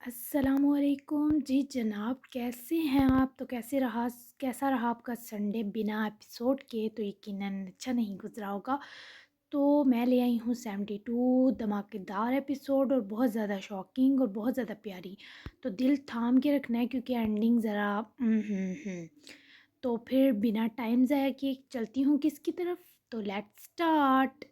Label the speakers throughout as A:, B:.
A: السلام علیکم جی جناب، کیسے ہیں آپ؟ تو کیسا رہا آپ کا سنڈے بنا ایپیسوڈ کے؟ تو یقیناً اچھا نہیں گزرا ہوگا۔ تو میں لے آئی ہوں 72 دھماکے دار ایپیسوڈ، اور بہت زیادہ شاکنگ اور بہت زیادہ پیاری۔ تو دل تھام کے رکھنا ہے کیونکہ اینڈنگ ذرا تو پھر بنا ٹائم ضائع کیے چلتی ہوں کس کی طرف؟ تو لیٹس اسٹارٹ۔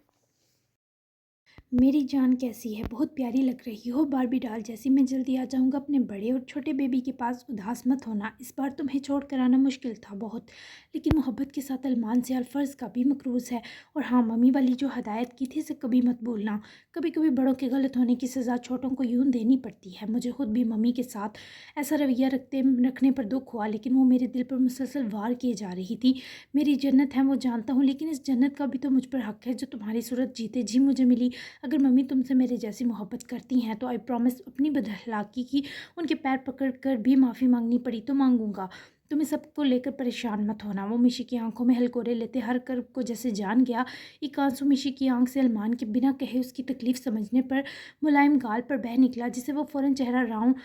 A: میری جان کیسی ہے؟ بہت پیاری لگ رہی ہو باربی ڈال جیسی۔ میں جلدی آ جاؤں گا اپنے بڑے اور چھوٹے بیبی کے پاس، اداس مت ہونا۔ اس بار تمہیں چھوڑ کر آنا مشکل تھا بہت، لیکن محبت کے ساتھ المان سے الفرز کا بھی مقروض ہے۔ اور ہاں، ممی والی جو ہدایت کی تھی اسے کبھی مت بھولنا۔ کبھی کبھی بڑوں کے غلط ہونے کی سزا چھوٹوں کو یوں دینی پڑتی ہے۔ مجھے خود بھی ممی کے ساتھ ایسا رویہ رکھنے پر دکھ ہوا، لیکن وہ میرے دل پر مسلسل وار کیے جا رہی تھی۔ میری جنت ہے وہ جانتا ہوں، لیکن اس جنت کا بھی تو مجھ پر حق ہے جو تمہاری صورت جیتے جی مجھے ملی۔ اگر ممی تم سے میرے جیسی محبت کرتی ہیں تو آئی پرومس اپنی بد اخلاقی کی ان کے پیر پکڑ کر بھی معافی مانگنی پڑی تو مانگوں گا۔ تمہیں سب کو لے کر پریشان مت ہونا۔ وہ میشی کی آنکھوں میں ہلکورے لیتے ہر کرب کو جیسے جان گیا۔ ایک آنسو میشی کی آنکھ سے المان کے بنا کہے اس کی تکلیف سمجھنے پر ملائم گال پر بہہ نکلا، جسے وہ فوراً چہرہ راؤنڈ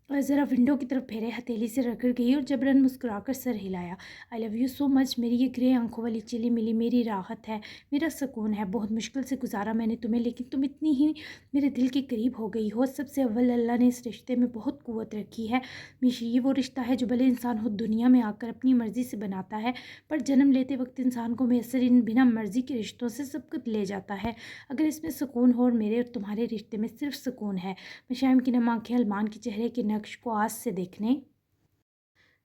A: ذرا ونڈو کی طرف پھیرے، ہتھیلی سے رگڑ گئی اور جبراً مسکرا کر سر ہلایا۔ آئی لو یو سو مچ، میری یہ گرے آنکھوں والی چلی ملی میری راحت ہے، میرا سکون ہے۔ بہت مشکل سے گزارا میں نے تمہیں، لیکن تم اتنی ہی میرے دل کے قریب ہو گئی ہو۔ سب سے اول اللہ نے اس رشتے میں بہت قوت رکھی ہے میشی۔ یہ وہ رشتہ ہے جو بھلے انسان خود دنیا میں آ کر اپنی مرضی سے بناتا ہے، پر جنم لیتے وقت انسان کو میسر ان بنا مرضی کے رشتوں سے سبقت لے جاتا ہے۔ اگر اس میں سکون ہو، اور میرے اور تمہارے رشتے میں صرف سکون ہے۔ مشائم کی نم آنکھیں المان کے چہرے کے نقش کو آس سے دیکھنے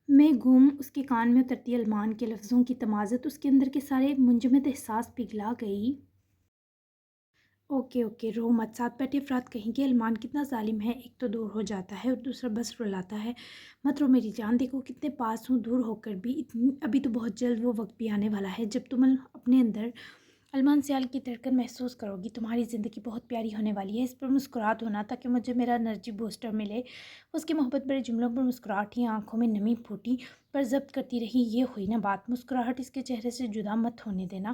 A: میں گم، اس کے کان میں اترتی المان کے لفظوں کی تمازت اس کے اندر کے سارے منجمد احساس پگھلا گئی۔ اوکے اوکے، رو مت، ساتھ بیٹھے افراد کہیں گے المان کتنا ظالم ہے، ایک تو دور ہو جاتا ہے اور دوسرا بس رلاتا ہے۔ مت رو میری جان، دیکھو کتنے پاس ہوں، دور ہو کر بھی ابھی تو بہت جلد وہ وقت بھی آنے والا ہے جب تم اپنے اندر المان سیال کی دھڑکن محسوس کرو گی۔ تمہاری زندگی بہت پیاری ہونے والی ہے، اس پر مسکراہٹ ہونا تاکہ مجھے میرا انرجی بوسٹر ملے۔ اس کے محبت بھرے جملوں پر مسکراہٹ ہی آنکھوں میں نمی پھوٹی پر ضبط کرتی رہی۔ یہ ہوئی نا بات، مسکراہٹ اس کے چہرے سے جدا مت ہونے دینا،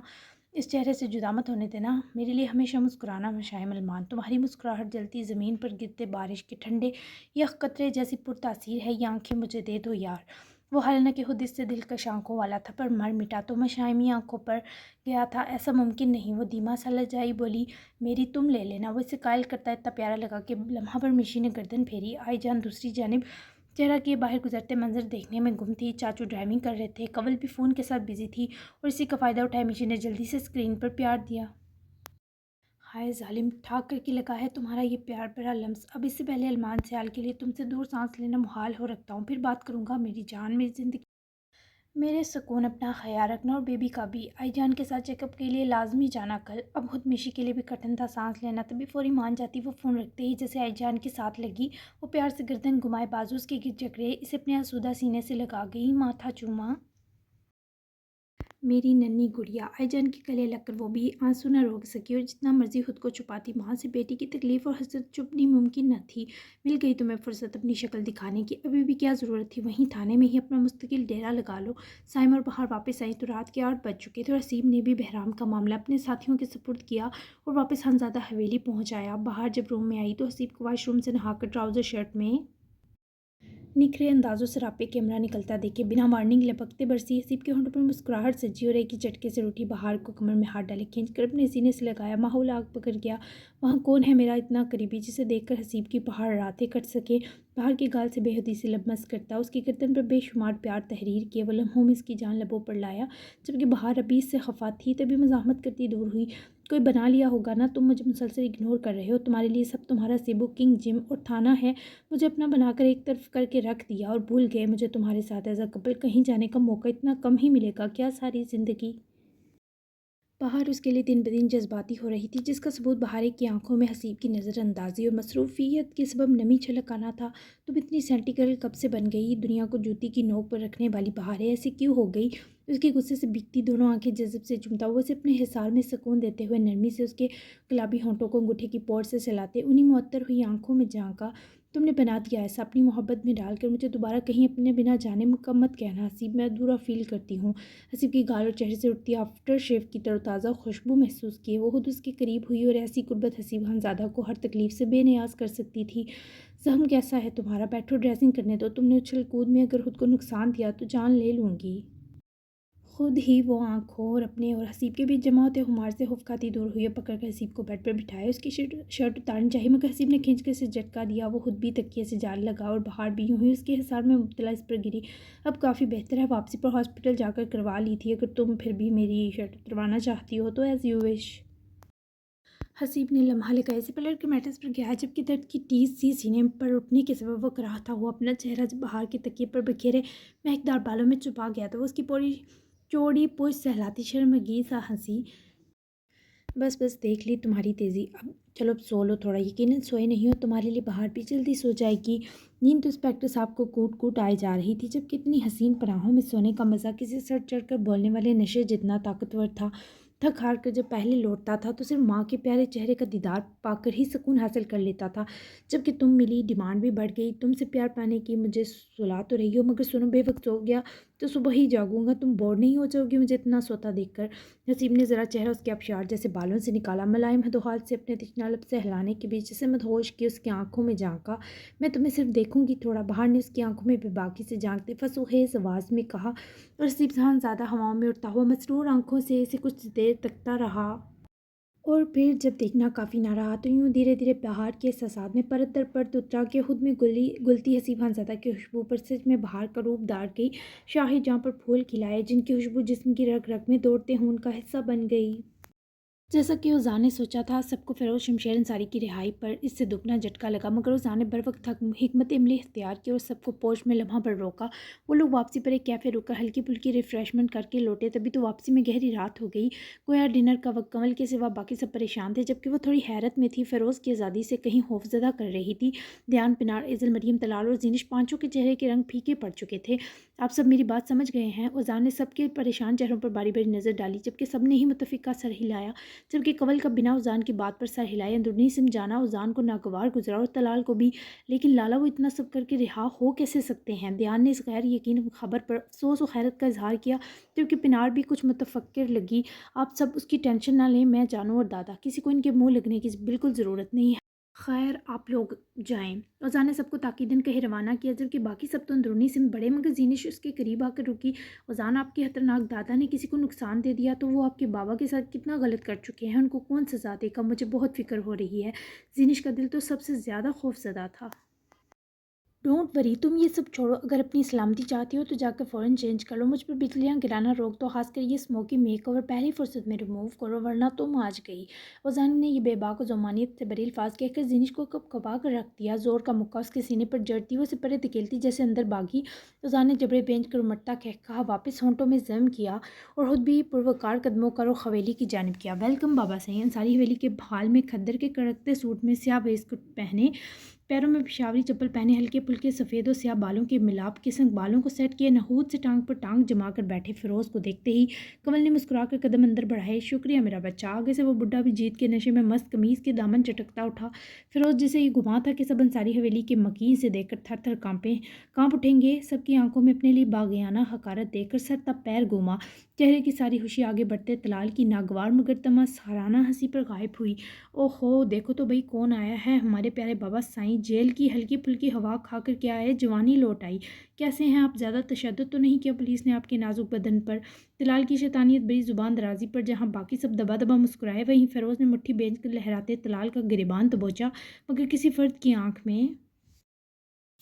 A: اس چہرے سے جدا مت ہونے دینا۔ میرے لیے ہمیشہ مسکرانا مشائم المان، تمہاری مسکراہٹ جلتی زمین پر گرتے بارش کے ٹھنڈے یخ قطرے جیسی پرتاثیر ہے۔ یہ آنکھیں مجھے دے دو یار۔ وہ حالانکہ خود اس سے دلکش آنکھوں والا تھا، پر مر مٹا تو مشائمی آنکھوں پر گیا تھا۔ ایسا ممکن نہیں، وہ دھیما سا لجائی بولی، میری تم لے لینا۔ وہ اسے قائل کرتا اتنا پیارا لگا کہ لمحہ بھر میشی نے گردن پھیری۔ آئی جان دوسری جانب چہرہ کے باہر گزرتے منظر دیکھنے میں گم تھی۔ چاچو ڈرائیونگ کر رہے تھے، کنول بھی فون کے ساتھ بزی تھی، اور اسی کا فائدہ اٹھائے میشی نے جلدی سے اسکرین پر پیار دیا۔ ہائے ظالم، ٹھاک کر کے لگا ہے تمہارا یہ پیار بھرا لمس۔ اب اس سے پہلے المان سیال کے لیے تم سے دور سانس لینا محال ہو رکھتا ہوں، پھر بات کروں گا۔ میری جان، میری زندگی، میرے سکون، اپنا خیال رکھنا، اور بیبی کا بھی۔ آئی جان کے ساتھ چیک اپ کے لیے لازمی جانا کل۔ اب خود میشی کے لیے بھی کٹھن تھا سانس لینا، تبھی فوری مان جاتی۔ وہ فون رکھتے ہی جیسے آئی جان کے ساتھ لگی، وہ پیار سے گردن گھمائے، بازو اس کے گر جکڑے، اسے اپنے آسودہ سینے سے لگا گئی، ماتھا چوما۔ میری ننھی گڑیا، آئی جان کے گلے لگ کر وہ بھی آنسو نہ روک سکی، اور جتنا مرضی خود کو چھپاتی، ماں سے بیٹی کی تکلیف اور حسرت چھپنی ممکن نہ تھی۔ مل گئی تمہیں فرصت اپنی شکل دکھانے کی، ابھی بھی کیا ضرورت تھی وہیں تھانے میں ہی اپنا مستقل ڈیرا لگا لو۔ سائم اور بہار واپس آئی تو رات کے 8 بج چکے تھے، اور حسیب نے بھی بہرام کا معاملہ اپنے ساتھیوں کے سپرد کیا اور واپس خانزادہ حویلی پہنچ آیا۔ بہار جب روم میں آئی تو حسیب کو واش روم سے نہا کر ٹراؤزر شرٹ میں نکھرے انداز و سراپے کیمرہ نکلتا دیکھے بنا وارننگ لپکتے برسی۔ حسیب کے ہونٹوں پر مسکراہٹ سجی اور ایک ہی جھٹکے سے روٹھی بہار کو کمر میں ہاتھ ڈالے کھینچ کر اپنے سینے سے لگایا۔ ماحول آگ پکڑ گیا۔ وہاں کون ہے میرا اتنا قریبی جسے دیکھ کر حسیب کی پہاڑ راتیں کٹ سکے؟ بہار کے گال سے بے حدی سے لب مس کرتا، اس کی گردن پر بے شمار پیار تحریر کیے، وہ لمحوں میں اس کی جان لبوں پر لایا۔ جبکہ بہار ابھی اس سے خفا تھی، تبھی مزاحمت کرتی دور ہوئی۔ کوئی بنا لیا ہوگا نا، تم مجھے مسلسل اگنور کر رہے ہو، تمہارے لیے سب تمہارا سیبو کنگ جم اور تھانہ ہے، مجھے اپنا بنا کر ایک طرف کر کے رکھ دیا اور بھول گئے مجھے تمہارے ساتھ ایز اے کپل کہیں جانے کا موقع اتنا کم ہی ملے گا کیا ساری زندگی؟ بہار اس کے لیے دن بدن جذباتی ہو رہی تھی، جس کا ثبوت بہارے کی آنکھوں میں حسیب کی نظر اندازی اور مصروفیت کے سبب نمی چھلک آنا تھا۔ تم اتنی سینٹی گرل کب سے بن گئی؟ دنیا کو جوتی کی نوک پر رکھنے والی بہاریں ایسے کیوں ہو گئی؟ اس کے غصے سے بھیگتی دونوں آنکھیں جذب سے چومتا وہ اسے اپنے حصار میں سکون دیتے ہوئے نرمی سے اس کے گلابی ہونٹوں کو انگوٹھے کی پوٹ سے سلاتے انہی معطر ہوئی آنکھوں میں جھانکا۔ تم نے بنا دیا ایسا اپنی محبت میں ڈال کر مجھے دوبارہ کہیں اپنے بنا جانے مت کہنا حسیب، میں ادھورا فیل کرتی ہوں۔ حسیب کی گال اور چہرے سے اٹھتی آفٹر شیو کی تر و تازہ خوشبو محسوس کیے وہ خود اس کے قریب ہوئی، اور ایسی قربت حسیب خانزادہ کو ہر تکلیف سے بے نیاز کر سکتی تھی۔ زخم کیسا ہے تمہارا؟ بیٹھو، ڈریسنگ کرنے دو۔ تم نے اچھل کود میں اگر خود کو نقصان دیا تو جان لے لوں گی۔ خود ہی وہ آنکھوں اور اپنے اور حسیب کے بیچ جمع ہوتے خمار سے خوف کھاتی دور ہوئی اور پکڑ کر حسیب کو بیڈ پر بٹھایا۔ اس کی شرٹ اتارنی چاہی مگر حسیب نے کھینچ کر اسے جھٹکا دیا۔ وہ خود بھی تکیے سے جانے لگا اور بہار بھی یوں ہی اس کے حصار میں مبتلا اس پر گری۔ اب کافی بہتر ہے، واپسی پر ہاسپٹل جا کر کروا لی تھی۔ اگر تم پھر بھی میری شرٹ اتروانا چاہتی ہو تو ایز یو وش۔ حسیب نے لمحہ لگایا سے پلٹ کے میٹرس پر گیا جبکہ درد کی ٹیز سی سینے پر اٹھنے کے سبب وہ کراہ تھا۔ وہ اپنا چہرہ بہار کے تکیے پر بکھیرے مہکدار بالوں میں چھپا گیا تھا۔ وہ اس کی پوری چوڑی پوچھ سہلاتی شرمگی سا ہنسی۔ بس بس دیکھ لی تمہاری تیزی، اب چلو اب سو لو تھوڑا۔ یقیناً سوئے نہیں ہو، تمہارے لیے بہار بھی جلدی سو جائے گی۔ نیند تو انسپکٹر صاحب کو کوٹ کوٹ آئے جا رہی تھی جبکہ اتنی حسین پناہوں میں سونے کا مزہ کسی سر چڑھ کر بولنے والے نشے جتنا طاقتور تھا۔ تھک ہار کر جب پہلے لوٹتا تھا تو صرف ماں کے پیارے چہرے کا دیدار پا کر ہی سکون حاصل کر لیتا تھا۔ جب کہ تم ملی، ڈیمانڈ بھی بڑھ گئی، تم سے پیار پانے کی مجھے سلا تو رہی ہو مگر سنو بے وقت سو گیا تو صبح ہی جاگوں گا، تم بور نہیں ہو جاؤ گی مجھے اتنا سوتا دیکھ کر؟ حسیب نے ذرا چہرہ اس کے آبشار جیسے بالوں سے نکالا، ملائم ہاتھ سے اپنے تشنہ لب سے ہلانے کے بیچ جیسے مدہوش کی اس کی آنکھوں میں جھانکا۔ میں تمہیں صرف دیکھوں گی تھوڑا، بہار نے اس کی آنکھوں میں بے باکی سے جھانکتے فصیح آواز میں کہا اور حسیب جہاں زیادہ ہواؤں میں اڑتا ہوا مسرور آنکھوں سے اسے کچھ دیر تکتا رہا۔ اور پھر جب دیکھنا کافی نہ رہا تو یوں دھیرے دھیرے بہار کے احساسات میں پرت در پرت اترا کہ خود میں گلتی حسیب خانزادہ کی خوشبو پر سچ میں بہار کا روپ دھار گئی۔ شاہی جہاں پر پھول کھلائے جن کی خوشبو جسم کی رگ رگ میں دوڑتے خون کا حصہ بن گئی۔ جیسا کہ اوزان نے سوچا تھا، سب کو فیروز شمشیر انصاری کی رہائی پر اس سے دگنا جھٹکا لگا مگر اوزان نے بروقت حکمت عملی اختیار کی اور سب کو پوچھ میں لمحہ بھر روکا۔ وہ لوگ واپسی پر ایک کیفے رک کر ہلکی پھلکی ریفریشمنٹ کر کے لوٹے۔ تبھی تو واپسی میں گہری رات ہو گئی، گویا ڈنر کا وقت۔ کمل کے سوا باقی سب پریشان تھے جبکہ وہ تھوڑی حیرت میں تھی، فیروز کی آزادی سے کہیں خوفزدہ کر رہی تھی۔ دھیان، پنار، ایزل، مریم، طلال اور زینش پانچوں کے چہرے کے رنگ پھیکے پڑ چکے تھے۔ آپ سب میری بات سمجھ گئے ہیں؟ اوزان نے سب کے پریشان چہروں پر باری باری نظر ڈالی جبکہ سب نے ہی متفقہ سر ہلایا، جبکہ کنول کا بنا اوزان کی بات پر سر ہلائے اندرونی سمجھانا اوزان کو ناگوار گزرا اور طلال کو بھی۔ لیکن لالا وہ اتنا سب کر کے رہا ہو کیسے سکتے ہیں؟ دھیان نے اس غیر یقین خبر پر افسوس و حیرت کا اظہار کیا جبکہ پنار بھی کچھ متفکر لگی۔ آپ سب اس کی ٹینشن نہ لیں، میں جانوں اور دادا، کسی کو ان کے منہ لگنے کی بالکل ضرورت نہیں ہے۔ خیر آپ لوگ جائیں۔ اوزان نے سب کو تاکیدن کہے روانہ کیا جبکہ باقی سب تو اندرونی سمت بڑھے مگر زینش اس کے قریب آ کر رکی۔ اوزان، آپ کے خطرناک دادا نے کسی کو نقصان دے دیا تو وہ آپ کے بابا کے ساتھ کتنا غلط کر چکے ہیں، ان کو کون سزا دے گا؟ مجھے بہت فکر ہو رہی ہے۔ زینش کا دل تو سب سے زیادہ خوف زدہ تھا۔ ڈونٹ وری، تم یہ سب چھوڑو، اگر اپنی سلامتی چاہتی ہو تو جا کر فوراً چینج کر لو، مجھ پر بجلیاں گرانا روک دو، خاص کر یہ اسموکی میک اوور پہلی فرصت میں ریموو کرو ورنہ تم آج گئی۔ اوزان نے یہ بے باک و ذومانیت سے بھرے الفاظ کہہ کر زینش کو کبا کر رکھ دیا، زور کا مکہ اس کے سینے پر جڑتی وہ اسے پرے دھکیلتی جیسے اندر بھاگی۔ اوزان نے جبڑے بھینج کر امٹتا کہا واپس ہونٹوں میں زم کیا اور خود بھی پروکار قدموں کا رخ حویلی کی جانب کیا۔ ویلکم بابا سائیں۔ انصاری حویلی کے بھال میں کھدر کے کڑکتے سوٹ میں سیاہ ویسٹ کوٹ پہنے، پیروں میں پشاوری چپل پہنے، ہلکے پھلکے سفید و سیاہ بالوں کے ملاپ کے سنگ بالوں کو سیٹ کیے نحوست سے ٹانگ پر ٹانگ جما کر بیٹھے فیروز کو دیکھتے ہی کنول نے مسکرا کر قدم اندر بڑھائے۔ شکریہ میرا بچہ۔ آگے سے وہ بڈھا بھی جیت کے نشے میں مست قمیض کے دامن چٹکتا اٹھا۔ فیروز جسے یہ گمان تھا کہ سب انصاری حویلی کے مکین سے دیکھ کر تھر تھر کانپ اٹھیں گے، سب کی آنکھوں میں اپنے لیے باغیانہ حقارت دیکھ کر سر تا پیر گھوما، چہرے کی ساری خوشی آگے بڑھتے طلال کی ناگوار مگر تماسخرانہ ہنسی پر غائب ہوئی۔ اوہو دیکھو تو بھئی کون آیا ہے، ہمارے پیارے بابا سائیں۔ جیل کی ہلکی پھلکی ہوا کھا کر کیا ہے، جوانی لوٹ آئی۔ کیسے ہیں آپ؟ زیادہ تشدد تو نہیں کیا پولیس نے آپ کے نازک بدن پر؟ طلال کی شیطانیت بری زبان درازی پر جہاں باقی سب دبا دبا مسکرائے وہیں فیروز نے مٹھی بھیج کر لہراتے طلال کا گریباں دبوچا مگر کسی فرد کی آنکھ میں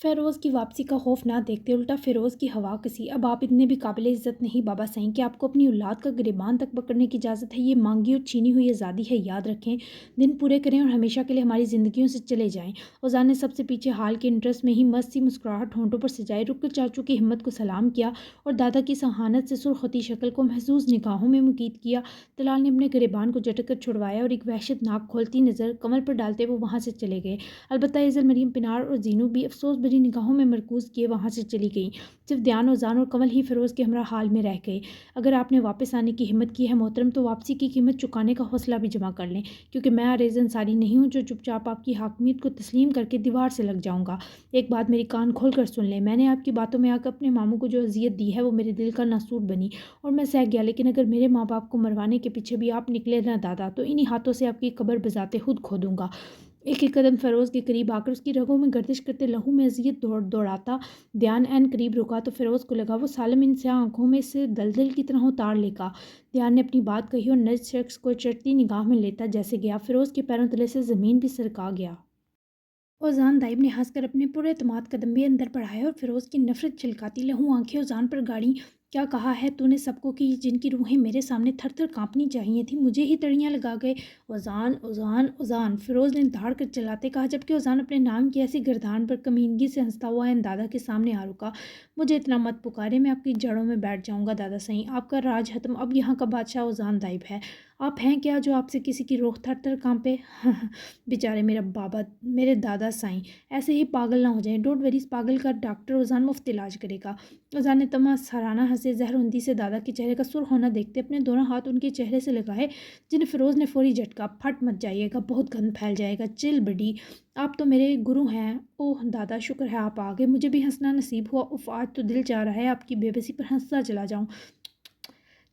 A: فیروز کی واپسی کا خوف نہ دیکھتے الٹا فیروز کی ہوا کسی۔ اب آپ اتنے بھی قابل عزت نہیں بابا سائیں کہ آپ کو اپنی اولاد کا گریبان تک پکڑنے کی اجازت ہے، یہ مانگی اور چھینی ہوئی آزادی ہے، یاد رکھیں۔ دن پورے کریں اور ہمیشہ کے لیے ہماری زندگیوں سے چلے جائیں۔ اوزان نے سب سے پیچھے حال کے انٹرسٹ میں ہی مست سی مسکراہٹ ہونٹوں پر سجائے، رک کر چاچو کی ہمت کو سلام کیا اور دادا کی سہانت سے سرخ ہوتی شکل کو محظوظ نگاہوں میں مقید کیا۔ طلال نے اپنے گریبان کو جھٹک کر چھڑوایا اور ایک وحشت ناک کھولتی نظر کنول پر ڈالتے وہ وہاں سے چلے گئے۔ البتہ ایزل، مریم، پنار اور زینو بھی افسوس بھری نگاہوں میں مرکوز کیے وہاں سے چلی گئیں۔ صرف دھیان، اوزان اور کنول ہی فیروز کے ہمراہ حال میں رہ گئے۔ اگر آپ نے واپس آنے کی ہمت کی ہے محترم تو واپسی کی قیمت چکانے کا حوصلہ بھی جمع کر لیں، کیونکہ میں عریض انصاری نہیں ہوں جو چپ چاپ آپ کی حاکمیت کو تسلیم کر کے دیوار سے لگ جاؤں گا۔ ایک بات میری کان کھول کر سن لیں، میں نے آپ کی باتوں میں آ کر اپنے ماموں کو جو اذیت دی ہے وہ میرے دل کا ناسور بنی اور میں سہ گیا، لیکن اگر میرے ماں باپ کو مروانے کے پیچھے بھی آپ نکلے نہ دادا تو انہی ہاتھوں سے آپ کی قبر بذات خود کھودوں گا۔ ایک ایک قدم فیروز کے قریب آ کر اس کی رگوں میں گردش کرتے لہو میں اذیت دوڑاتا دھیان عین قریب رکا تو فیروز کو لگا وہ سالم ان سیاہ آنکھوں میں سے دلدل کی طرح اتار لے گا۔ دھیان نے اپنی بات کہی اور نجد شخص کو چڑھتی نگاہ میں لیتا جیسے گیا۔ فیروز کے پیروں تلے سے زمین بھی سرکا گیا۔ اوزان دائب نے ہنس کر اپنے پورے اعتماد قدم بھی اندر بڑھائے اور فیروز کی نفرت چھلکاتی لہو آنکھیں اوزان پر گاڑی۔ کیا کہا ہے تو نے سب کو کہ جن کی روحیں میرے سامنے تھر تھر کانپنی چاہیے تھیں مجھے ہی تڑیاں لگا گئے؟ اوزان اوزان اوزان، فیروز نے دھاڑ کر چلاتے کہا، جبکہ اوزان اپنے نام کی ایسی گردان پر کمینگی سے ہنستا ہوا دادا کے سامنے آ رکا۔ مجھے اتنا مت پکارے، میں آپ کی جڑوں میں بیٹھ جاؤں گا دادا سائیں۔ آپ کا راج ختم، اب یہاں کا بادشاہ اوزان دائب ہے۔ آپ ہیں کیا جو آپ سے کسی کی روح تھر تھر کانپے؟ بیچارے میرا بابا، میرے دادا سائیں ایسے ہی پاگل نہ ہو جائیں۔ ڈونٹ وری، اس پاگل کا ڈاکٹر اوزان مفت علاج کرے گا۔ اوزان نے تماسخرانہ ہنسے زہروندی سے دادا کے چہرے کا سرخ ہونا دیکھتے اپنے دونوں ہاتھ ان کے چہرے سے لگائے، جنہیں فیروز نے فوری جھٹکا۔ پھٹ مت جائیے گا، بہت گند پھیل جائے گا۔ چل بڈی، آپ تو میرے گرو ہیں۔ اوہ دادا، شکر ہے آپ آ گئے، مجھے بھی ہنسنا نصیب ہوا۔ اف، آج تو دل چاہ رہا ہے آپ کی بے بسی پر ہنستا چلا جاؤں۔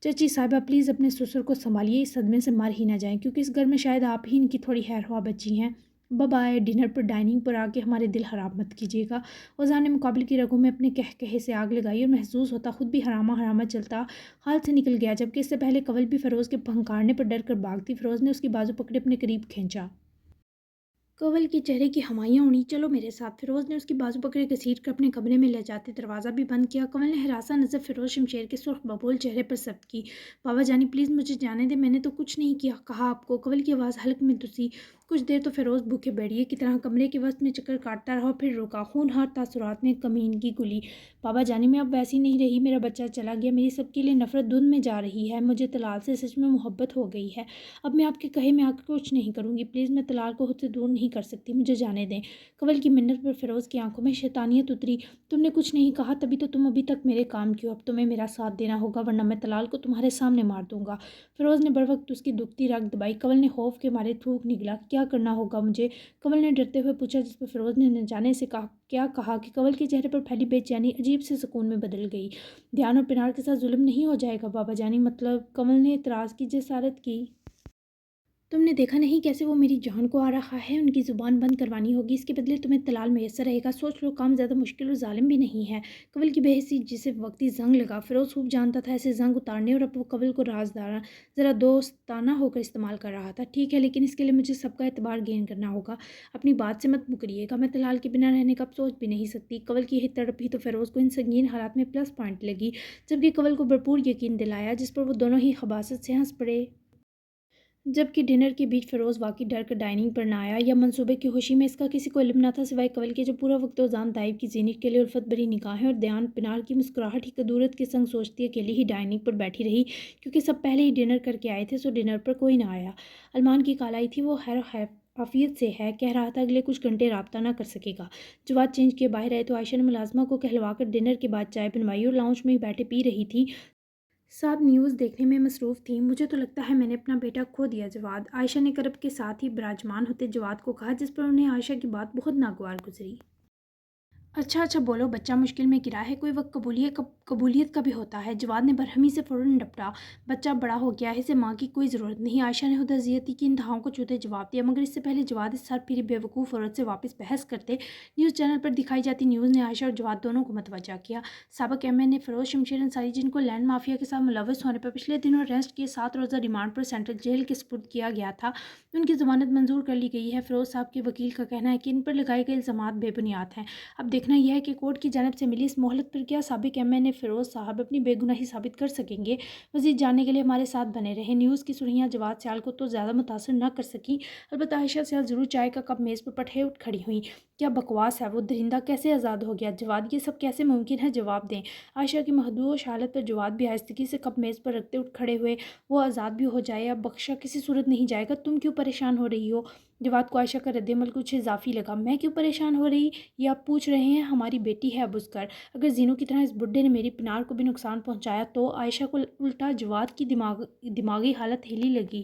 A: چچی صاحبہ پلیز اپنے سسر کو سنبھالیے، اس صدمے سے مر ہی نہ جائیں، کیونکہ اس گھر میں شاید آپ ہی ان کی تھوڑی خیر خواہ بچی ہیں۔ بابا آئے ڈنر پر ڈائننگ پر آ کے ہمارے دل خراب مت کیجیے گا۔ اوزان نے مقابل کی رگوں میں اپنے کہے سے آگ لگائی اور محظوظ ہوتا خود بھی حرامہ حرامہ چلتا ہاتھ سے نکل گیا، جبکہ اس سے پہلے کنول بھی فیروز کے پھنکارنے پر ڈر کر بھاگتی۔ فیروز نے اس کی بازو پکڑے اپنے قریب کھینچا۔ کنول کے چہرے کی ہمائیاں اڑی۔ چلو میرے ساتھ۔ فیروز نے اس کی بازو پکڑے گھسیٹ کر اپنے کمرے میں لے جاتے دروازہ بھی بند کیا۔ کنول نے ہراساں نظر فیروز شمشیر کے سرخ ببول چہرے پر ثبت کی۔ بابا جانی پلیز مجھے جانے دیں، میں نے تو کچھ نہیں کیا کہا آپ کو؟ کنول کی آواز حلق میں دسی۔ کچھ دیر تو فیروز بھوکے بیڑیے کی طرح کمرے کے وسط میں چکر کاٹتا رہا اور پھر رکا۔ ہونہار تاثرات میں کمینگی گلی۔ بابا جانی میں اب ویسی نہیں رہی، میرا بچہ چلا گیا، میری سب کے لیے نفرت دھند میں جا رہی ہے، مجھے طلال سے سچ میں محبت ہو گئی ہے۔ اب میں آپ کے کہے میں آ کر کچھ نہیں کروں گی، پلیز میں طلال کو خود سے دور نہیں کر سکتی، مجھے جانے دیں۔ کنول کی منت پر فیروز کی آنکھوں میں شیطانیت اتری۔ تم نے کچھ نہیں کہا، تبھی تو تم ابھی تک میرے کام کی ہو۔ اب تمہیں میرا ساتھ دینا ہوگا ورنہ میں طلال کو تمہارے سامنے مار دوں گا۔ فیروز نے بروقت اس کی دکھتی رگ دبائی۔ کنول نے خوف کے مارے تھوک نگلا۔ کیا کرنا ہوگا مجھے؟ کنول نے ڈرتے ہوئے پوچھا، جس پر فیروز نے نہ جانے سے کیا کہا کہ کنول کے چہرے پر پھیلی بے چینی عجیب سے سکون میں بدل گئی۔ دھیان اور پنار کے ساتھ ظلم نہیں ہو جائے گا بابا جانی؟ مطلب؟ کنول نے اعتراض کی جسارت کی۔ تم نے دیکھا نہیں کیسے وہ میری جان کو آ رہا ہے؟ ان کی زبان بند کروانی ہوگی، اس کے بدلے تمہیں طلال میسر رہے گا۔ سوچ لو، کام زیادہ مشکل اور ظالم بھی نہیں ہے۔ کنول کی بے حسی جسے وقتی زنگ لگا، فیروز خوب جانتا تھا ایسے زنگ اتارنے، اور اب وہ کنول کو رازدارانہ ذرا دوستانہ ہو کر استعمال کر رہا تھا۔ ٹھیک ہے، لیکن اس کے لیے مجھے سب کا اعتبار گین کرنا ہوگا۔ اپنی بات سے مت مکریے گا، میں طلال کے بنا رہنے کا اب سوچ بھی نہیں سکتی۔ کنول کی یہ تڑپ ہی تو فیروز کو ان سنگین حالات میں پلس پوائنٹ لگی، جبکہ کنول کو بھرپور یقین دلایا، جس پر وہ دونوں ہی خباثت سے ہنس پڑے۔ جبکہ ڈنر کے بیچ فیروز واقعی ڈر کر ڈائننگ پر نہ آیا یا منصوبے کی ہوشی میں اس کا کسی کو علم نہ تھا سوائے کنول کے، جو پورا وقت اوزان دائب کی زینت کے لیے الفت بھری نگاہیں اور دھیان پنار کی مسکراہٹ ہی کدورت کے سنگ سوچتی اکیلی ہی ڈائننگ پر بیٹھی رہی، کیونکہ سب پہلے ہی ڈنر کر کے آئے تھے، سو ڈنر پر کوئی نہ آیا۔ علمان کی کال آئی تھی، وہ خیر و عافیت سے ہے، کہہ رہا تھا اگلے کچھ گھنٹے رابطہ نہ کر سکے گا۔ جواد چینج کیے باہر آئے تو عائشہ نے ملازمہ کو کہلوا کر ڈنر کے بعد چائے بنوائی اور لاؤنج میں ہی بیٹھے پی رہی تھی، ساتھ نیوز دیکھنے میں مصروف تھیں۔ مجھے تو لگتا ہے میں نے اپنا بیٹا کھو دیا جواد، عائشہ نے کرب کے ساتھ ہی براجمان ہوتے جواد کو کہا، جس پر انہیں عائشہ کی بات بہت ناگوار گزری۔ اچھا بولو، بچہ مشکل میں گرا ہے، کوئی وقت قبولیت کا بھی ہوتا ہے۔ جواد نے برہمی سے فوراً ڈپٹا، بچہ بڑا ہو گیا ہے، اسے ماں کی کوئی ضرورت نہیں۔ عائشہ نے خوداذیتی کی انتہاؤں کو چھوتے جواب دیا، مگر اس سے پہلے جواد اس سر پھری بے وقوف عورت سے واپس بحث کرتے، نیوز چینل پر دکھائی جاتی نیوز نے عائشہ اور جواد دونوں کو متوجہ کیا۔ سابق ایم این اے فیروز شمشیر انصاری، جن کو لینڈ مافیا کے ساتھ ملوث ہونے پر پچھلے دنوں اریسٹ کیے 7 روزہ ریمانڈ پر سینٹرل جیل کے سپرد کیا گیا تھا، ان کی ضمانت منظور کر لی گئی ہے۔ فیروز صاحب کے وکیل کا کہنا ہے کہ ان پر لگائے گئے الزامات بے بنیاد ہیں۔ اب دیکھنا یہ ہے کہ کورٹ کی جانب سے ملی اس مہلت پر کیا سابق ایم این اے فیروز صاحب اپنی بے گناہی ثابت کر سکیں گے۔ مزید جاننے کے لیے ہمارے ساتھ بنے رہیں۔ نیوز کی سرخیاں جواد سیال کو تو زیادہ متاثر نہ کر سکیں، البتہ عائشہ سیال ضرور چائے کا کپ میز پر پٹھے اٹھ کھڑی ہوئیں۔ کیا بکواس ہے، وہ درندہ کیسے آزاد ہو گیا؟ جواد، یہ سب کیسے ممکن ہے؟ جواب دیں۔ عائشہ کی مہدہوش حالت پر جواد بھی آہستگی سے کپ میز پر رکھتے اٹھ کھڑے ہوئے۔ وہ آزاد بھی ہو جائے، اب بخشا کسی صورت نہیں جائے گا، تم کیوں پریشان ہو رہی ہو؟ جواد کو عائشہ کا رد عمل کچھ اضافی لگا۔ میں کیوں پریشان ہو رہی؟ یہ آپ پوچھ رہے ہیں؟ ہماری بیٹی ہے اب اس گھر، اگر زینو کی طرح اس بڈھے نے میری پنار کو بھی نقصان پہنچایا تو؟ عائشہ کو الٹا جواد کی دماغی حالت ہلی لگی۔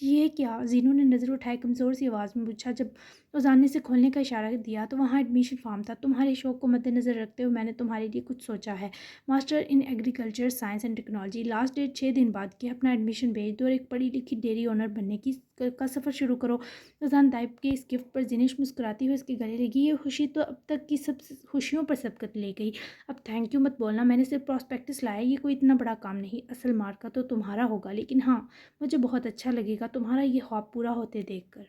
A: یہ کیا؟ زینو نے نظر اٹھائے کمزور سی آواز میں پوچھا۔ جب اذان نے اسے کھولنے کا اشارہ دیا تو وہاں ایڈمیشن فارم تھا۔ تمہارے شوق کو مد نظر رکھتے ہوئے میں نے تمہارے لیے کچھ سوچا ہے۔ Master in agriculture science and technology, last date 6 دن بعد کی، اپنا ایڈمیشن بھیج دو اور ایک پڑھی لکھی ڈیری اونر بننے کا سفر شروع کرو۔ اذان طیب کے اس گفٹ پر زینش مسکراتی ہوئے اس کے گلے لگی۔ یہ خوشی تو اب تک کی سب خوشیوں پر سبقت لے گئی۔ اب تھینک یو مت بولنا، میں نے صرف پراسپیکٹس لایا، یہ کوئی اتنا بڑا کام نہیں۔ اصل مارکا تو تمہارا ہوگا، لیکن ہاں مجھے بہت اچھا لگے گا تمہارا یہ خواب پورا ہوتے دیکھ کر۔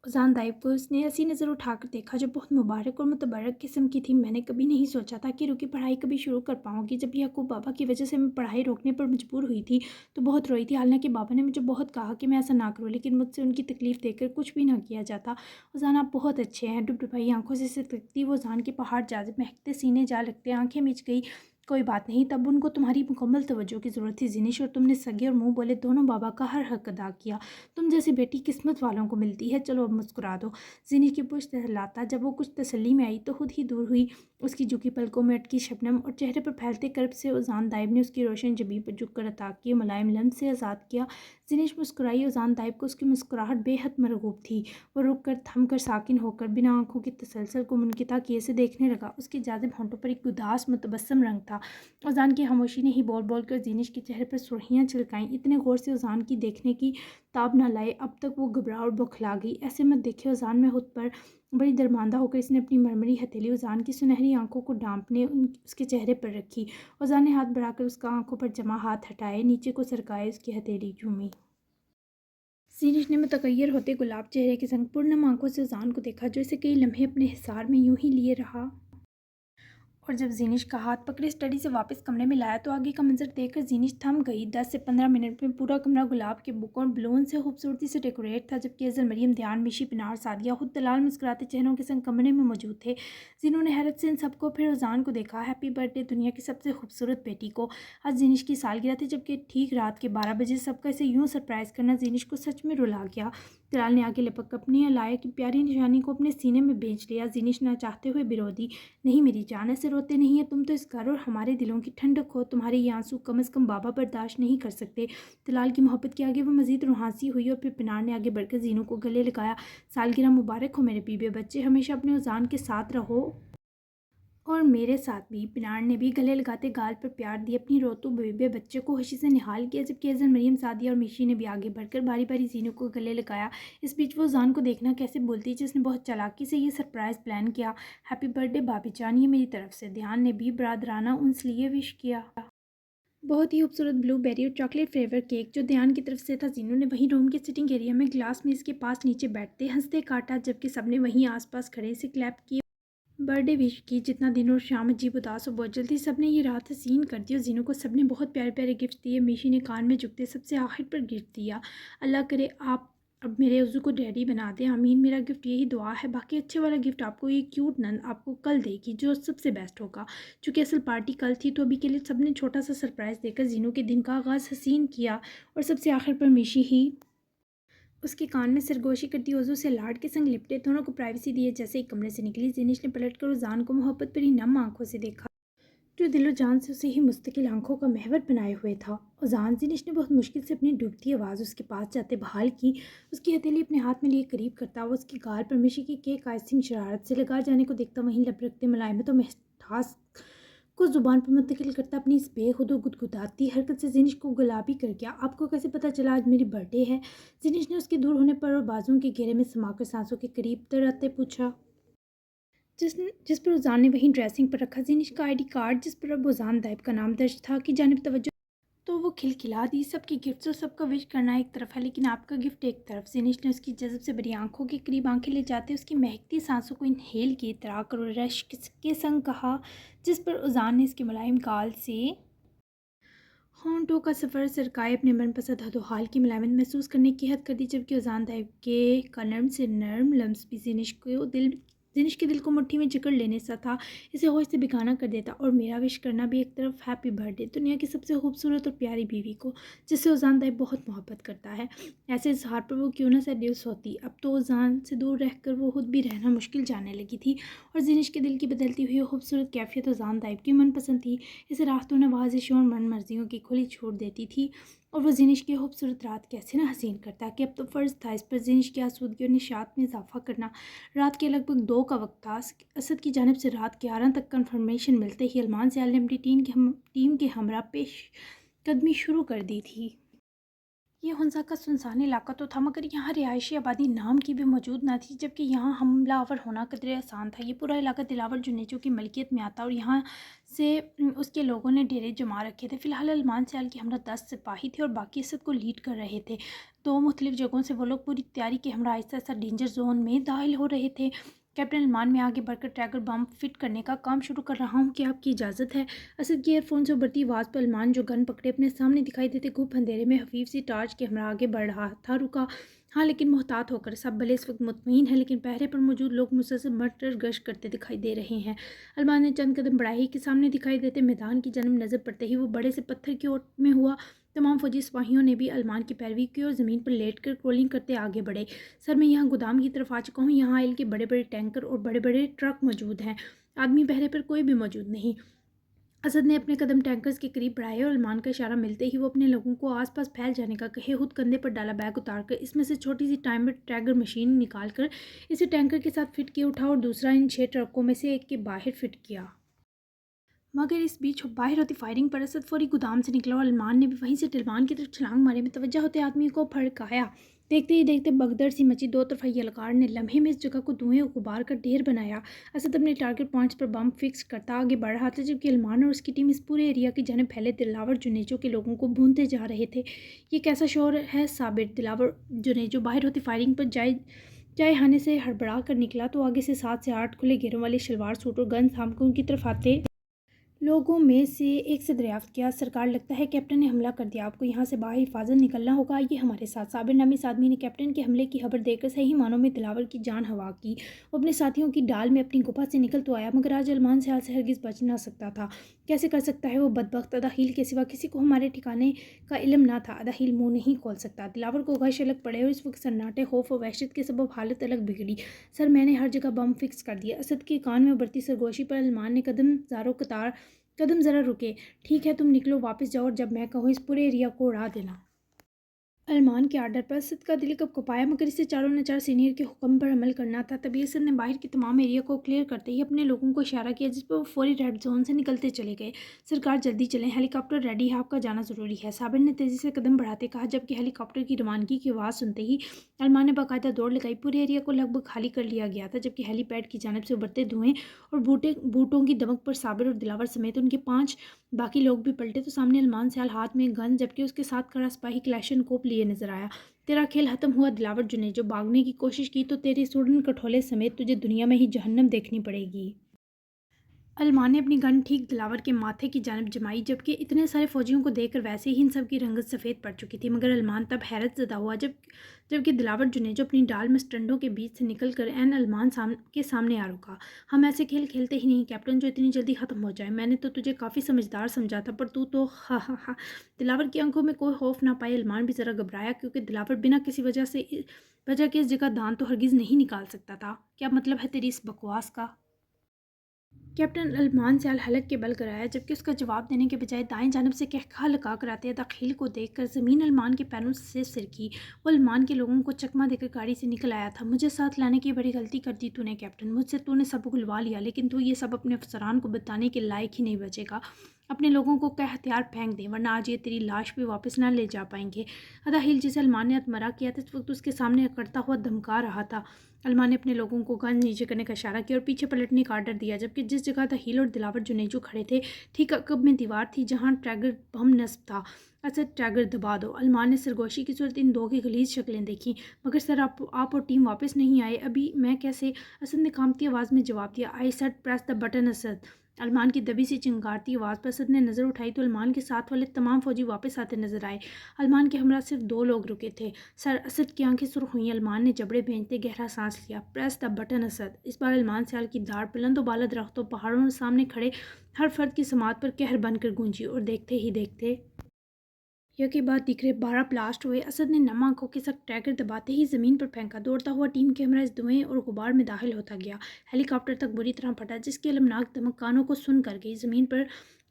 A: اذان طیب کو اس نے ایسی نظر اٹھا کر دیکھا جو بہت مبارک اور متبرک قسم کی تھی۔ میں نے کبھی نہیں سوچا تھا کہ رکی پڑھائی کبھی شروع کر پاؤں گی۔ جب یعقوب بابا کی وجہ سے میں پڑھائی روکنے پر مجبور ہوئی تھی تو بہت روئی تھی، حالانکہ بابا نے مجھے بہت کہا کہ میں ایسا نہ کروں، لیکن مجھ سے ان کی تکلیف دیکھ کر کچھ بھی نہ کیا جاتا۔ اذان آپ بہت اچھے ہیں۔ ڈبڈبائی آنکھوں سے تکتی وہ اذان کے پہاڑ جاذب مہکتے سینے جا لگتے، آنکھیں مچ گئی۔ کوئی بات نہیں، تب ان کو تمہاری مکمل توجہ کی ضرورت تھی زینش، اور تم نے سگے اور منہ بولے دونوں بابا کا ہر حق ادا کیا۔ تم جیسی بیٹی قسمت والوں کو ملتی ہے۔ چلو اب مسکرا دو۔ زینش کی پشت لاتا جب وہ کچھ تسلی میں آئی تو خود ہی دور ہوئی۔ اس کی جھکی پلکوں میں اٹکی شبنم اور چہرے پر پھیلتے کرب سے اذان طیب نے اس کی روشن جبین پر جھک کر عطا کیے ملائم لمس سے آزاد کیا۔ زینش مسکرائی۔ اذان طیب کو اس کی مسکراہٹ بے حد مرغوب تھی۔ وہ رک کر، تھم کر، ساکن ہو کر، بنا آنکھوں کے تسلسل کو منقطع کیے سے دیکھنے لگا۔ اس کے جاذب ہونٹوں پر ایک اداس متبسم رنگ تھا۔ اذان کی خاموشی نے ہی بول بول کر زینش کے چہرے پر سرخیاں چھلکائیں۔ اتنے غور سے اذان کی دیکھنے کی تاب نہ لائے، اب تک وہ گھبرا اور بوکھلا گئی۔ ایسے مت دیکھے اذان، میں خود پر بڑی درماندہ ہو کر اس نے اپنی مرمری ہتھیلی اذان کی سنہری آنکھوں کو ڈھانپنے اس کے چہرے پر رکھی۔ اذان نے ہاتھ بڑھا کر اس کا آنکھوں پر جمع ہاتھ ہٹائے، نیچے کو سرکائے، اس کی ہتھیلی چومی۔ زینش نے متغیر ہوتے گلاب چہرے کے سنگ پرنم آنکھوں سے اذان کو دیکھا، جو اسے کئی لمحے اپنے حصار میں یوں ہی لیے رہا۔ اور جب زینش کا ہاتھ پکڑے اسٹڈی سے واپس کمرے میں لایا تو آگے کا منظر دیکھ کر زینش تھم گئی۔ 10 سے 15 منٹ میں پورا کمرہ گلاب کے بکوں اور بلون سے خوبصورتی سے ڈیکوریٹ تھا، جبکہ ازل، مریم، دھیان، میشی، پنار، سعدیہ خود دلال مسکراتے چہروں کے سنگ کمرے میں موجود تھے۔ زینوں نے حیرت سے ان سب کو، پھر اذان کو دیکھا۔ ہیپی برتھ ڈے دنیا کی سب سے خوبصورت بیٹی کو۔ آج زینش کی سالگرہ تھی، جبکہ ٹھیک رات کے 12 بجے سب کا اسے یوں سرپرائز کرنا زینش کو سچ میں رلا گیا۔ دلال نے آگے لپک کر اپنی علائق کی پیاری نشانی کو اپنے سینے میں بھیج لیا۔ زینش نہ چاہتے ہوئے برو دی۔ نہیں میری جان، ایسے روتے نہیں ہیں، تم تو اس گھر اور ہمارے دلوں کی ٹھنڈک ہو، تمہارے یہ آنسو کم از کم بابا برداشت نہیں کر سکتے۔ دلال کی محبت کے آگے وہ مزید روحانسی ہوئی، اور پھر پنار نے آگے بڑھ کر زینوں کو گلے لگایا۔ سالگرہ مبارک ہو میرے بیبے بچے، ہمیشہ اپنے اذان کے ساتھ رہو اور میرے ساتھ بھی۔ پنار نے بھی گلے لگاتے گال پر پیار دی، اپنی روتو بیبے بچے کو خوشی سے نہال کیا، جبکہ ازل، مریم، سعدیہ اور میشی نے بھی آگے بڑھ کر باری باری زینوں کو گلے لگایا۔ اس بیچ وہ اذان کو دیکھنا کیسے بھولتی جس نے بہت چالاکی سے یہ سرپرائز پلان کیا۔ ہیپی برتھ ڈے بھابی جان، یہ میری طرف سے۔ دھیان نے بھی برادرانہ انس لیے وش کیا۔ بہت ہی خوبصورت بلو بیری اور چاکلیٹ فلیور کیک جو دھیان کی طرف سے تھا۔ زینوں نے وہیں روم کے سٹنگ ایریا میں گلاس میز کے پاس نیچے بیٹھتے ہنستے کاٹا، جبکہ سب نے وہیں آس پاس کھڑے سے کلیپ کیے، برتھ ڈے وش کی۔ جتنا دن اور شام عجیب اداس اور بہت جلدی سب نے یہ رات حسین کر دی، اور زینوں کو سب نے بہت پیارے پیارے گفٹ دیے۔ میشی نے کان میں جھکتے سب سے آخر پر گفٹ دیا۔ اللہ کرے آپ اب میرے عضو کو ڈیڈی بنا دیں، آمین۔ میرا گفٹ یہی دعا ہے۔ باقی اچھے والا گفٹ آپ کو یہ کیوٹ نند آپ کو کل دے گی، جو سب سے بیسٹ ہوگا۔ چونکہ اصل پارٹی کل تھی تو ابھی کے لیے سب نے چھوٹا سا سرپرائز دے کر زینوں کے دن کا آغاز حسین کیا، اور سب سے آخر پر میشی ہی اس کے کان میں سرگوشی کرتی عضو سے لاڈ کے سنگ لپٹے، دونوں کو پرائیویسی دیے جیسے ہی کمرے سے نکلی۔ زینش نے پلٹ کر اذان کو محبت بھری نم آنکھوں سے دیکھا، جو دل و جان سے اسے ہی مستقل آنکھوں کا محور بنائے ہوئے تھا۔ اذان، زینش نے بہت مشکل سے اپنی ڈوبتی آواز اس کے پاس جاتے بحال کی۔ اس کی ہتھیلی اپنے ہاتھ میں لیے قریب کرتا وہ اس کی گال پر میشی کی کیک آئسنگ شرارت سے لگا جانے کو دیکھتا، وہیں لب رکھتے ملائمت اور مٹھاس کو زبان پر منتقل کرتا اپنی اس بے خود و گدگداتی حرکت سے زینش کو گلابی کر گیا۔ آپ کو کیسے پتہ چلا آج میری برتھ ڈے ہے؟ زینش نے اس کے دور ہونے پر اور بازوؤں کے گھیرے میں سما کر سانسوں کے قریب تر آتے پوچھا، جس پر اذان نے وہیں ڈریسنگ پر رکھا زینش کا آئی ڈی کارڈ، جس پر اب اذان طیب کا نام درج تھا، کی جانب توجہ تو وہ کھلکھلا دی۔ سب کی گفٹس اور سب کا وش کرنا ایک طرف ہے، لیکن آپ کا گفٹ ایک طرف۔ زینش نے اس کی جذب سے بھری آنکھوں کے قریب آنکھیں لے جاتے اس کی مہکتی سانسوں کو انہیل کیے تراک اور رشک کے سنگ کہا، جس پر اذان نے اس کے ملائم گال سے ہونٹوں کا سفر سرکائے اپنے من پسند حد و حال کی ملائمت محسوس کرنے کی حد کر دی، جبکہ اذان طیب کے کا نرم سے نرم لمس بھی زینش کے دل کو مٹھی میں جکڑ لینے سا تھا، اسے ہوش سے بیگانہ کر دیتا۔ اور میرا وش کرنا بھی ایک طرف۔ ہیپی برتھ ڈے دنیا کی سب سے خوبصورت اور پیاری بیوی کو، جس سے اذان طیب بہت محبت کرتا ہے۔ ایسے اظہار پر وہ کیوں نہ سیڈیوس ہوتی، اب تو اذان سے دور رہ کر وہ خود بھی رہنا مشکل جانے لگی تھی، اور زینش کے دل کی بدلتی ہوئی خوبصورت کیفیت اذان طیب کی من پسند تھی، اسے راحتوں نوازشوں اور من مرضیوں کی کھلی چھوٹ دیتی تھی، اور وہ زینش کی خوبصورت رات کیسے نہ حسین کرتا کہ اب تو فرض تھا اس پر زینش کی آسودگی اور نشاط میں اضافہ کرنا۔ رات کے لگ بھگ 2 کا وقت تھا۔ اسد کی جانب سے رات 11 تک کنفرمیشن ملتے ہی علمان سیال نے اپنی ٹیم کے ہمراہ پیش قدمی شروع کر دی تھی۔ یہ ہنزا کا سنسان علاقہ تو تھا مگر یہاں رہائشی آبادی نام کی بھی موجود نہ تھی، جبکہ یہاں حملہ آور ہونا قدرے آسان تھا۔ یہ پورا علاقہ دلاور جنیچو کی ملکیت میں آتا اور یہاں سے اس کے لوگوں نے ڈیرے جما رکھے تھے۔ فی الحال علمان سیال کے ہمراہ 10 سپاہی تھے اور باقی اسد کو لیڈ کر رہے تھے۔ 2 مختلف جگہوں سے وہ لوگ پوری تیاری کے ہمراہ آہستہ آہستہ ڈینجر زون میں داخل ہو رہے تھے۔ کیپٹن علمان میں آگے بڑھ کر ٹریگر بم فٹ کرنے کا کام شروع کر رہا ہوں، کیا آپ کی اجازت ہے؟ اسد کی ایئر فون سے ابھرتی آواز پر علمان جو گن پکڑے اپنے سامنے دکھائی دیتے گھپ اندھیرے میں خفیف سی ٹارچ کے ہمراہ آگے بڑھ رہا تھا۔ رکا ہاں لیکن محتاط ہو کر، سب بھلے اس وقت مطمئن ہیں لیکن پہرے پر موجود لوگ مسلسل مرٹر گشت کرتے دکھائی دے رہے ہیں۔ علمان نے چند قدم بڑھائے ہی کہ سامنے دکھائی دیتے میدان کی جانب نظر پڑتے ہی وہ بڑے سے پتھر کی اوٹ میں ہوا۔ تمام فوجی سپاہیوں نے بھی علمان کی پیروی کی اور زمین پر لیٹ کر کرولنگ کرتے آگے بڑھے۔ سر میں یہاں گودام کی طرف آ چکا ہوں، یہاں آئل کے بڑے بڑے ٹینکر اور بڑے بڑے ٹرک موجود ہیں، آدمی پہرے پر کوئی بھی موجود نہیں۔ اسد نے اپنے قدم ٹینکرز کے قریب بڑھائے اور علمان کا اشارہ ملتے ہی وہ اپنے لوگوں کو آس پاس پھیل جانے کا کہے خود کندھے پر ڈالا بیگ اتار کر اس میں سے چھوٹی سی ٹائمر ٹریگر مشین نکال کر اسے ٹینکر کے ساتھ فٹ کیا اٹھا اور دوسرا ان 6 ٹرکوں میں سے ایک کے باہر فٹ کیا۔ مگر اس بیچ باہر ہوتی فائرنگ پر اسد فوری گودام سے نکلا اور علمان نے بھی وہیں سے ٹلوان کی طرف چھلانگ مارے۔ متوجہ ہوتے آدمی کو پھڑکایا، دیکھتے ہی دیکھتے بگدڑ سی مچی۔ 2 طرفہ یلغار نے لمحے میں اس جگہ کو دھوئیں اور غبار کا ڈھیر بنایا۔ اسد اپنے ٹارگٹ پوائنٹس پر بم فکس کرتا آگے بڑھ رہا تھا، جبکہ علمان اور اس کی ٹیم اس پورے ایریا کی جانب پھیلے دلاور جنیچو کے لوگوں کو بھونتے جا رہے تھے۔ یہ کیسا شور ہے صابر؟ دلاور جنیچو باہر ہوتی فائرنگ پر جائے ہانے سے ہڑبڑا کر نکلا تو آگے سے 7 سے 8 کھلے گھیروں والے شلوار سوٹ اور گن تھام کر ان کی طرف آتے لوگوں میں سے ایک سے دریافت کیا، سرکار لگتا ہے کیپٹن نے حملہ کر دیا، آپ کو یہاں سے باحفاظت نکلنا ہوگا، آئیے ہمارے ساتھ۔ صابر نامی اس آدمی نے کیپٹن کے حملے کی خبر دے کر صحیح معنوں میں دلاور کی جان ہوا کی۔ وہ اپنے ساتھیوں کی ڈال میں اپنی گپا سے نکل تو آیا مگر آج علمان سیال سے ہرگز بچ نہ سکتا تھا۔ کیسے کر سکتا ہے وہ بدبخت؟ اداخیل کے سوا کسی کو ہمارے ٹھکانے کا علم نہ تھا۔ اداخیل منہ نہیں کھول سکتا۔ دلاور کو غش الگ پڑے اور اس وقت سناٹے، خوف اور وحشت کے سبب حالت الگ بگڑی۔ سر میں نے ہر جگہ بم فکس کر دیے۔ اسد کے کان میں ابھرتی سرگوشی پر علمان نے قدم ذرا رکے، ٹھیک ہے تم نکلو واپس جاؤ اور جب میں کہوں اس پورے ایریا کو اڑا دینا۔ علمان کے آرڈر پر اسد کا دل کب کپایا مگر اسے چاروں نے چار سینئر کے حکم پر عمل کرنا تھا۔ تبھی اسد نے باہر کے تمام ایریا کو کلیئر کرتے ہی اپنے لوگوں کو اشارہ کیا، جس پر وہ فوری ریڈ زون سے نکلتے چلے گئے۔ سرکار جلدی چلیں، ہیلی کاپٹر ریڈی ہے، آپ کا جانا ضروری ہے، صابر نے تیزی سے قدم بڑھاتے کہا، جبکہ ہیلی کاپٹر کی روانگی کی آواز سنتے ہی علمان نے باقاعدہ دوڑ لگائی۔ پورے ایریا کو لگ بھگ خالی کر لیا گیا تھا، جبکہ ہیلی پیڈ کی جانب سے ابھرتے دھوئیں اور بوٹوں کی دمک پر صابر اور دلاور سمیت ان کے 5 باقی لوگ بھی پلٹے تو سامنے علمان سیال ہاتھ میں گن جبکہ اس کے ساتھ کھڑا سپاہی کلاشن کوپ لیے نظر آیا۔ تیرا کھیل ختم ہوا دلاور جنیچو، بھاگنے کی کوشش کی تو تیرے سوڈن کٹھولے سمیت تجھے دنیا میں ہی جہنم دیکھنی پڑے گی۔ علمان نے اپنی گن ٹھیک دلاور کے ماتھے کی جانب جمائی، جبکہ اتنے سارے فوجیوں کو دیکھ کر ویسے ہی ان سب کی رنگت سفید پڑ چکی تھی، مگر علمان تب حیرت زدہ ہوا جبکہ دلاور جنیچو اپنی ڈال مسٹنڈوں کے بیچ سے نکل کر عین علمان کے سامنے آ رکا۔ ہم ایسے کھیل کھیلتے ہی نہیں کیپٹن جو اتنی جلدی ختم ہو جائے، میں نے تو تجھے کافی سمجھدار سمجھا تھا پر تو ہا ہا ہا۔ دلاور کی آنکھوں میں کوئی خوف نہ پائے علمان بھی ذرا گھبرایا، کیونکہ دلاور بنا کسی وجہ کے اس جگہ دان تو ہرگز نہیں نکال سکتا تھا۔ کیا مطلب ہے تیری اس بکواس کا؟ کیپٹن علمان سیال حلق کے بل کرایا، جبکہ اس کا جواب دینے کے بجائے دائیں جانب سے قہقہا لگا کر آتے اداخیل کو دیکھ کر زمین علمان کے پیروں سے سرکی۔ وہ علمان کے لوگوں کو چکما دے کر گاڑی سے نکل آیا تھا۔ مجھے ساتھ لانے کی بڑی غلطی کر دی تو نے کیپٹن، مجھ سے تو نے سب اگلوا لیا، لیکن تو یہ سب اپنے افسران کو بتانے کے لائق ہی نہیں بچے گا۔ اپنے لوگوں کو کہہ ہتھیار پھینک دیں ورنہ آج یہ تیری لاش بھی واپس نہ لے جا پائیں گے۔ اداخیل جسے علمان نے ہتھمرہ کیا تھا اس وقت اس کے سامنے اکڑتا ہوا دھمکا رہا تھا۔ علمان نے اپنے لوگوں کو گن نیچے کرنے کا اشارہ کیا اور پیچھے پلٹنے کا آرڈر دیا، جبکہ جس جگہ اداخیل اور دلاور جنیچو کھڑے تھے ٹھیک عقب میں دیوار تھی جہاں ٹریگر بم نصب تھا۔ اسد ٹریگر دبا دو۔ علمان نے سرگوشی کی صورت ان 2 کی غلیظ شکلیں دیکھیں۔ مگر سر آپ اور ٹیم واپس نہیں آئے، ابھی میں کیسے؟ اسد نے کانپتی آواز میں جواب دیا، I said press the button Asad. علمان کی دبی سی چنکارتی آواز پر اسد نے نظر اٹھائی تو علمان کے ساتھ والے تمام فوجی واپس آتے نظر آئے۔ علمان کے ہمراہ صرف 2 لوگ رکے تھے۔ سر، اسد کی آنکھیں سرخ ہوئیں، علمان نے جبڑے بھینجتے گہرا سانس لیا، پریس دا بٹن اسد۔ اس بار علمان سیال کی دھاڑ بلند و بالا درختوں، پہاڑوں اور سامنے کھڑے ہر فرد کی سماعت پر قہر بن کر گونجی اور دیکھتے ہی دیکھتے یکے بعد دیگرے 12 بلاسٹ ہوئے۔ اسد نے نم آنکھوں کے ساتھ ٹریگر دباتے ہی زمین پر پھینکا۔ دوڑتا ہوا ٹیم کے ہمراہ اس دھوئیں اور غبار میں داخل ہوتا گیا۔ ہیلی کاپٹر تک بری طرح پھٹا، جس کی المناک دمک کانوں کو سن کر گئی۔ زمین پر